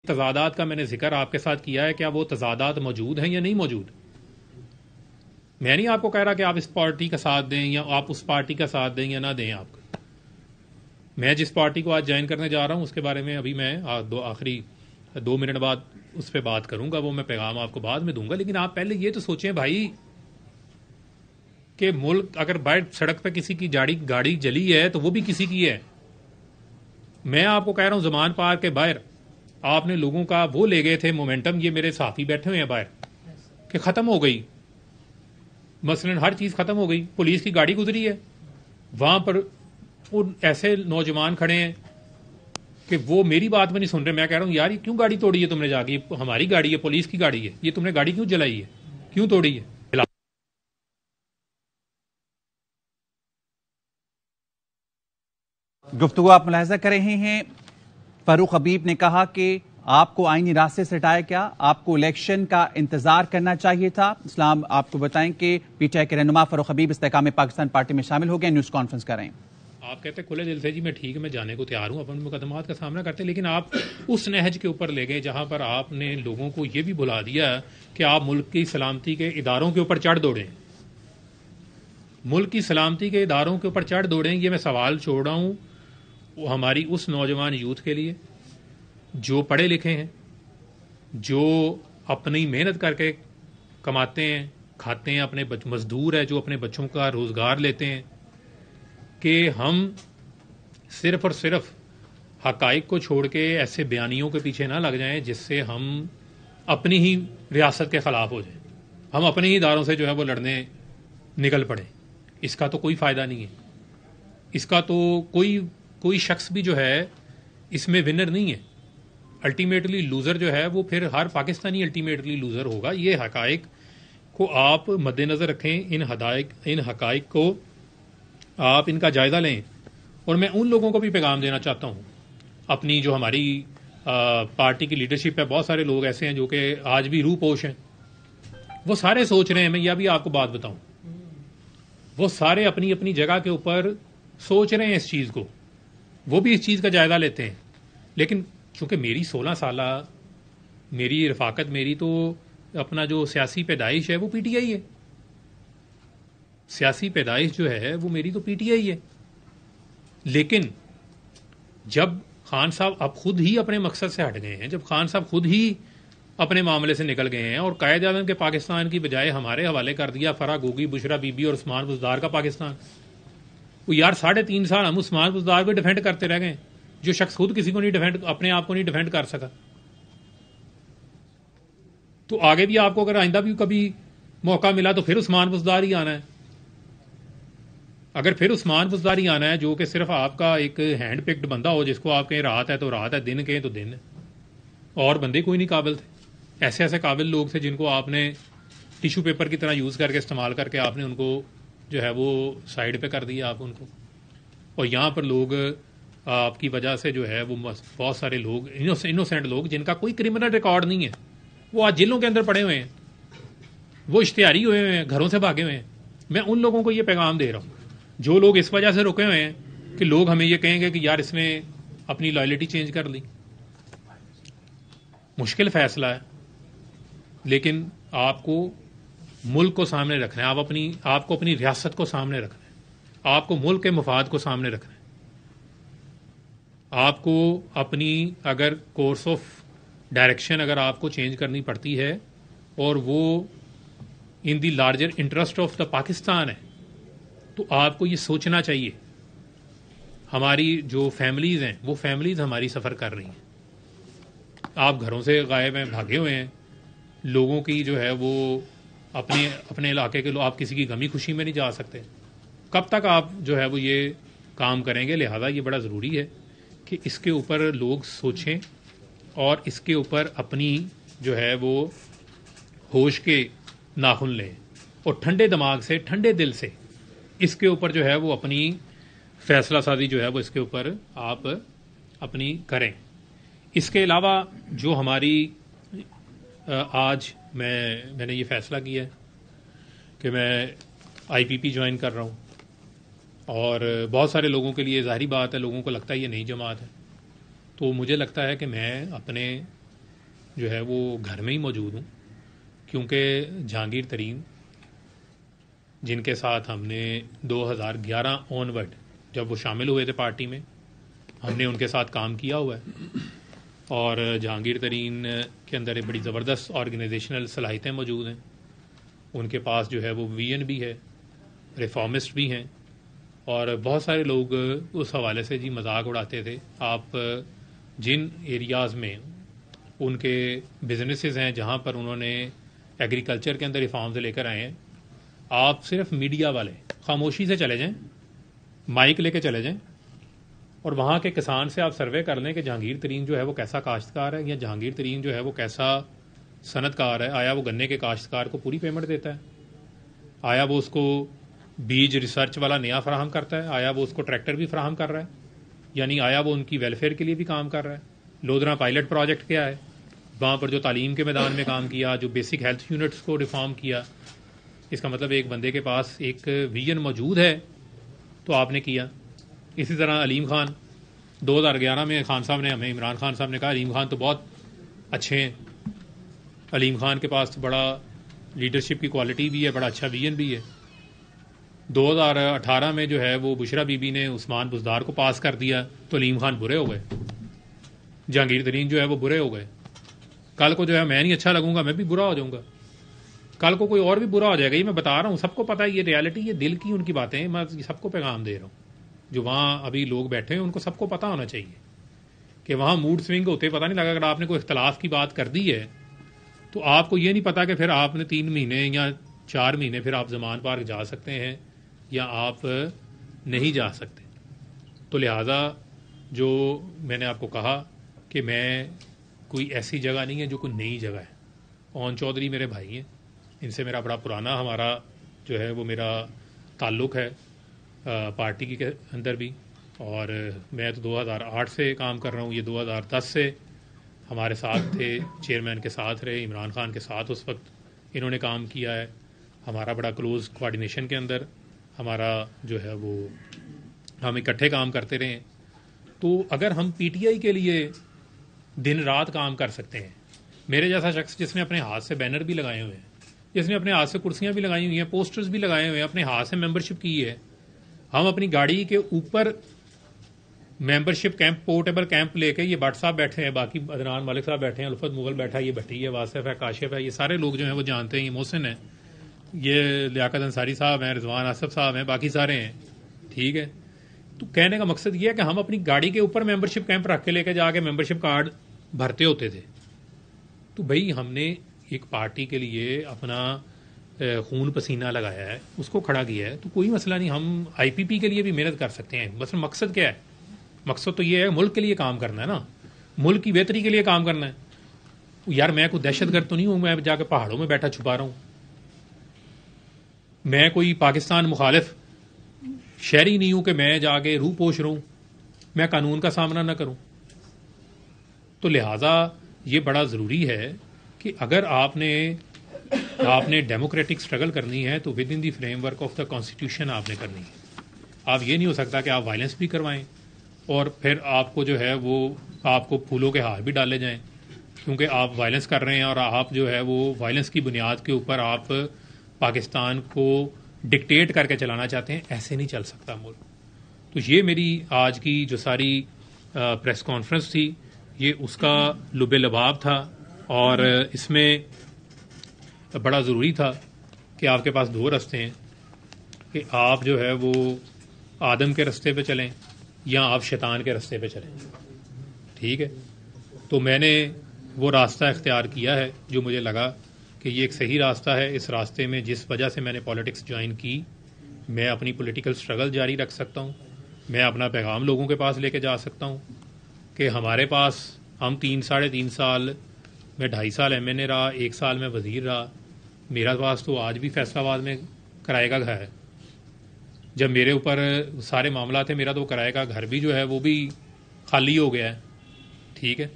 تضادات کا میں نے ذکر آپ کے ساتھ کیا ہے. کیا وہ تضادات موجود ہیں یا نہیں موجود؟ میں نہیں آپ کو کہہ رہا کہ آپ اس پارٹی کا ساتھ دیں یا آپ اس پارٹی کا ساتھ دیں یا نہ دیں. آپ کو میں جس پارٹی کو آج جوائن کرنے جا رہا ہوں اس کے بارے میں ابھی میں آخری 2 منٹ بعد اس پہ بات کروں گا. وہ میں پیغام آپ کو بعد میں دوں گا. لیکن آپ پہلے یہ تو سوچیں بھائی کہ ملک اگر باہر سڑک پہ کسی کی گاڑی جلی ہے تو وہ بھی کسی کی ہے. میں آپ کو کہہ رہا ہوں زمان پارک کے باہر آپ نے لوگوں کا وہ لے گئے تھے مومنٹم. یہ میرے صحافی بیٹھے ہوئے ہیں باہر کہ ختم ہو گئی. مثلا ہر چیز ختم ہو گئی. پولیس کی گاڑی گزری ہے وہاں پر ایسے نوجوان کھڑے ہیں کہ وہ میری بات میں نہیں سن رہے. میں کہہ رہا ہوں یار یہ کیوں گاڑی توڑی ہے تم نے جا کے؟ ہماری گاڑی ہے, پولیس کی گاڑی ہے, یہ تم نے گاڑی کیوں جلائی ہے, کیوں توڑی ہے؟ گفتگو آپ ملاحظہ کر رہے ہیں. فاروق حبیب نے کہا کہ آپ کو آئینی راستے سے ہٹایا کیا, آپ کو الیکشن کا انتظار کرنا چاہیے تھا. اسلام آپ کو بتائیں کہ پی ٹی آئی کے رہنما فاروق حبیب استحکام پاکستان پارٹی میں شامل ہو گئے, نیوز کانفرنس کر رہے ہیں. آپ کہتے ہیں کھلے دل سے جی میں ٹھیک ہے میں جانے کو تیار ہوں, اپنے مقدمات کا سامنا کرتے ہیں, لیکن آپ اس نہج کے اوپر لے گئے جہاں پر آپ نے لوگوں کو یہ بھی بلا دیا کہ آپ ملک کی سلامتی کے اداروں کے اوپر چڑھ دوڑیں. ملک کی سلامتی کے اداروں کے اوپر چڑھ دوڑیں. یہ میں سوال چھوڑ رہا ہوں وہ ہماری اس نوجوان یوتھ کے لیے جو پڑھے لکھے ہیں, جو اپنی محنت کر کے کماتے ہیں کھاتے ہیں, اپنے مزدور ہے جو اپنے بچوں کا روزگار لیتے ہیں, کہ ہم صرف اور صرف حقائق کو چھوڑ کے ایسے بیانیوں کے پیچھے نہ لگ جائیں جس سے ہم اپنی ہی ریاست کے خلاف ہو جائیں, ہم اپنے ہی اداروں سے جو ہے وہ لڑنے نکل پڑیں. اس کا تو کوئی فائدہ نہیں ہے. اس کا تو کوئی شخص بھی جو ہے اس میں ونر نہیں ہے. الٹیمیٹلی لوزر جو ہے وہ پھر ہر پاکستانی الٹیمیٹلی لوزر ہوگا. یہ حقائق کو آپ مد نظر رکھیں, ان حقائق کو آپ ان کا جائزہ لیں. اور میں ان لوگوں کو بھی پیغام دینا چاہتا ہوں, اپنی جو ہماری پارٹی کی لیڈرشپ ہے, بہت سارے لوگ ایسے ہیں جو کہ آج بھی روح پوش ہیں, وہ سارے سوچ رہے ہیں, میں یہ بھی آپ کو بات بتاؤں, وہ سارے اپنی اپنی جگہ کے اوپر سوچ رہے ہیں اس چیز کو, وہ بھی اس چیز کا جائزہ لیتے ہیں. لیکن چونکہ میری 16 سالہ میری رفاقت, میری تو اپنا جو سیاسی پیدائش ہے وہ پی ٹی آئی ہے. سیاسی پیدائش جو ہے وہ میری تو پی ٹی آئی ہے. لیکن جب خان صاحب اب خود ہی اپنے مقصد سے ہٹ گئے ہیں, جب خان صاحب خود ہی اپنے معاملے سے نکل گئے ہیں اور قائد اعظم کے پاکستان کی بجائے ہمارے حوالے کر دیا فرح گوگی, بشرا بی بی اور عثمان بزدار کا پاکستان, وہ یار 3.5 سال ہم عثمان بزدار کو ڈیفینڈ کرتے رہ گئے جو شخص خود کسی کو نہیں ڈیفینڈ, اپنے آپ کو نہیں ڈیفینڈ کر سکا. تو آگے بھی آپ کو اگر آئندہ بھی کبھی موقع ملا تو پھر عثمان بزدار ہی آنا ہے. اگر پھر عثمان بزدار ہی آنا ہے جو کہ صرف آپ کا ایک ہینڈ پکڈ بندہ ہو, جس کو آپ کہیں رات ہے تو رات ہے, دن کہیں تو دن ہے, اور بندے کوئی نہیں قابل تھے. ایسے ایسے قابل لوگ تھے جن کو آپ نے ٹیشو پیپر کی طرح یوز کر کے استعمال کر کے آپ نے ان کو جو ہے وہ سائڈ پہ کر دیا آپ ان کو. اور یہاں پر لوگ آپ کی وجہ سے جو ہے وہ بہت سارے لوگ انوسینٹ لوگ جن کا کوئی کرمنل ریکارڈ نہیں ہے, وہ آج جیلوں کے اندر پڑے ہوئے ہیں, وہ اشتہاری ہوئے ہوئے ہیں, گھروں سے بھاگے ہوئے ہیں. میں ان لوگوں کو یہ پیغام دے رہا ہوں جو لوگ اس وجہ سے رکے ہوئے ہیں کہ لوگ ہمیں یہ کہیں گے کہ یار اس نے اپنی لائلٹی چینج کر لی. مشکل فیصلہ ہے, لیکن آپ کو ملک کو سامنے رکھنا ہے, آپ کو اپنی ریاست کو سامنے رکھنا ہے, آپ کو ملک کے مفاد کو سامنے رکھنا ہے. آپ کو اپنی اگر کورس آف ڈائریکشن اگر آپ کو چینج کرنی پڑتی ہے اور وہ in the larger interest of the Pakistan ہے, تو آپ کو یہ سوچنا چاہیے. ہماری جو فیملیز ہیں وہ فیملیز ہماری سفر کر رہی ہیں, آپ گھروں سے غائب ہیں, بھاگے ہوئے ہیں. لوگوں کی جو ہے وہ اپنے علاقے کے لوگ, آپ کسی کی غمی خوشی میں نہیں جا سکتے. کب تک آپ جو ہے وہ یہ کام کریں گے؟ لہذا یہ بڑا ضروری ہے کہ اس کے اوپر لوگ سوچیں اور اس کے اوپر اپنی جو ہے وہ ہوش کے ناخن لیں اور ٹھنڈے دماغ سے, ٹھنڈے دل سے اس کے اوپر جو ہے وہ اپنی فیصلہ سازی جو ہے وہ اس کے اوپر آپ اپنی کریں. اس کے علاوہ جو ہماری آج میں نے یہ فیصلہ کیا ہے کہ میں آئی پی پی جوائن کر رہا ہوں, اور بہت سارے لوگوں کے لیے ظاہری بات ہے, لوگوں کو لگتا ہے یہ نئی جماعت ہے, تو مجھے لگتا ہے کہ میں اپنے جو ہے وہ گھر میں ہی موجود ہوں، کیونکہ جہانگیر ترین جن کے ساتھ ہم نے 2011 آنورڈ جب وہ شامل ہوئے تھے پارٹی میں، ہم نے ان کے ساتھ کام کیا ہوا ہے، اور جہانگیر ترین کے اندر ایک بڑی زبردست آرگنائزیشنل صلاحیتیں موجود ہیں. ان کے پاس جو ہے وہ ویژن بھی ہے، ریفارمسٹ بھی ہیں، اور بہت سارے لوگ اس حوالے سے جی مذاق اڑاتے تھے. آپ جن ایریاز میں ان کے بزنسز ہیں جہاں پر انہوں نے ایگریکلچر کے اندر ریفارمز لے کر آئے ہیں، آپ صرف میڈیا والے خاموشی سے چلے جائیں، مائک لے کے چلے جائیں، اور وہاں کے کسان سے آپ سروے کر لیں کہ جہانگیر ترین جو ہے وہ کیسا کاشتکار ہے، یا جہانگیر ترین جو ہے وہ کیسا صنعت کار ہے. آیا وہ گنے کے کاشتکار کو پوری پیمنٹ دیتا ہے؟ آیا وہ اس کو بیج ریسرچ والا نیا فراہم کرتا ہے؟ آیا وہ اس کو ٹریکٹر بھی فراہم کر رہا ہے؟ یعنی آیا وہ ان کی ویلفیئر کے لیے بھی کام کر رہا ہے؟ لودھرا پائلٹ پروجیکٹ کیا ہے؟ وہاں پر جو تعلیم کے میدان میں کام کیا، جو بیسک ہیلتھ یونٹس کو ریفارم کیا، اس کا مطلب ایک بندے کے پاس ایک ویژن موجود ہے تو آپ نے کیا. اسی طرح علیم خان 2011 میں خان صاحب نے ہمیں، عمران خان صاحب نے کہا علیم خان تو بہت اچھے ہیں، علیم خان کے پاس بڑا لیڈرشپ کی کوالٹی بھی ہے، بڑا اچھا ویژن بھی ہے. 2018 میں جو ہے وہ بشرا بی بی نے عثمان بزدار کو پاس کر دیا تو علیم خان برے ہو گئے، جہانگیر ترین جو ہے وہ برے ہو گئے. کل کو جو ہے میں نہیں اچھا لگوں گا، میں بھی برا ہو جاؤں گا، کل کو کوئی اور بھی برا ہو جائے گا. یہ میں بتا رہا ہوں، سب کو پتہ ہے یہ ریالٹی، یہ دل کی ان کی باتیں ہیں، میں سب کو پیغام دے رہا ہوں. جو وہاں ابھی لوگ بیٹھے ہیں ان کو سب کو پتہ ہونا چاہیے کہ وہاں موڈ سوئنگ ہوتے پتہ نہیں لگا. اگر آپ نے کوئی اختلاف کی بات کر دی ہے تو آپ کو یہ نہیں پتا کہ پھر آپ نے 3 مہینے یا 4 مہینے پھر آپ زمان پارک جا سکتے ہیں یا آپ نہیں جا سکتے. تو لہٰذا جو میں نے آپ کو کہا کہ میں کوئی ایسی جگہ نہیں ہے جو کوئی نئی جگہ ہے. اون چودھری میرے بھائی ہیں، ان سے میرا بڑا پرانا ہمارا جو ہے وہ میرا تعلق ہے پارٹی کے اندر بھی، اور میں تو 2008 سے کام کر رہا ہوں، یہ 2010 سے ہمارے ساتھ تھے، چیئرمین کے ساتھ رہے، عمران خان کے ساتھ اس وقت انہوں نے کام کیا ہے. ہمارا بڑا کلوز کوآرڈینیشن کے اندر ہمارا جو ہے وہ ہم اکٹھے کام کرتے رہے ہیں. تو اگر ہم پی ٹی آئی کے لیے دن رات کام کر سکتے ہیں، میرے جیسا شخص جس نے اپنے ہاتھ سے بینر بھی لگائے ہوئے ہیں، جس نے اپنے ہاتھ سے کرسیاں بھی لگائی ہوئی ہیں، پوسٹرز بھی لگائے ہوئے ہیں، اپنے ہاتھ سے ممبرشپ کی ہے، ہم اپنی گاڑی کے اوپر ممبرشپ کیمپ، پورٹیبل کیمپ لے کے، یہ بٹ صاحب بیٹھے ہیں، باقی عدنان ملک صاحب بیٹھے ہیں، الفت مغل بیٹھا ہے، یہ بھٹی ہے، واصف ہے، کاشف ہے، یہ سارے لوگ جو ہیں وہ جانتے ہیں، یہ محسن ہیں، یہ لیاقت انصاری صاحب ہیں، رضوان آصف صاحب ہیں، باقی سارے ہیں. ٹھیک ہے، تو کہنے کا مقصد یہ ہے کہ ہم اپنی گاڑی کے اوپر ممبرشپ کیمپ رکھ کے لے کے جا کے ممبرشپ کارڈ بھرتے ہوتے تھے. تو بھائی ہم نے ایک پارٹی کے لیے اپنا خون پسینہ لگایا ہے، اس کو کھڑا کیا ہے، تو کوئی مسئلہ نہیں، ہم آئی پی پی کے لیے بھی محنت کر سکتے ہیں. بس مقصد کیا ہے؟ مقصد تو یہ ہے ملک کے لیے کام کرنا ہے نا، ملک کی بہتری کے لیے کام کرنا ہے. یار میں کوئی دہشت گرد تو نہیں ہوں، میں جا کے پہاڑوں میں بیٹھا چھپا رہا ہوں، میں کوئی پاکستان مخالف شہری نہیں ہوں کہ میں جا کے روح پوش رہوں، میں قانون کا سامنا نہ کروں. تو لہٰذا یہ بڑا ضروری ہے کہ اگر آپ نے ڈیموکریٹک اسٹرگل کرنی ہے تو with in the frame work of the constitution آپ نے کرنی ہے. آپ یہ نہیں ہو سکتا کہ آپ وائلنس بھی کروائیں اور پھر آپ کو جو ہے وہ آپ کو پھولوں کے ہار بھی ڈالے جائیں کیونکہ آپ وائلنس کر رہے ہیں، اور آپ جو ہے وہ وائلنس کی بنیاد کے اوپر آپ پاکستان کو ڈکٹیٹ کر کے چلانا چاہتے ہیں. ایسے نہیں چل سکتا ملک. تو یہ میری آج کی جو ساری پریس کانفرنس تھی یہ اس کا لب لباب تھا، اور اس میں بڑا ضروری تھا کہ آپ کے پاس 2 رستے ہیں کہ آپ جو ہے وہ آدم کے رستے پہ چلیں یا آپ شیطان کے رستے پہ چلیں. ٹھیک ہے، تو میں نے وہ راستہ اختیار کیا ہے جو مجھے لگا کہ یہ ایک صحیح راستہ ہے. اس راستے میں جس وجہ سے میں نے پالیٹکس جوائن کی، میں اپنی پولیٹیکل سٹرگل جاری رکھ سکتا ہوں، میں اپنا پیغام لوگوں کے پاس لے کے جا سکتا ہوں کہ ہمارے پاس ہم 3-3.5 سال، میں 2.5 سال ایم این اے رہا، 1 سال میں وزیر رہا. میرا پاس تو آج بھی فیصلہ آباد میں کرائے کا گھر ہے. جب میرے اوپر سارے معاملات ہیں، میرا تو کرائے کا گھر بھی جو ہے وہ بھی خالی ہو گیا ہے. ٹھیک ہے،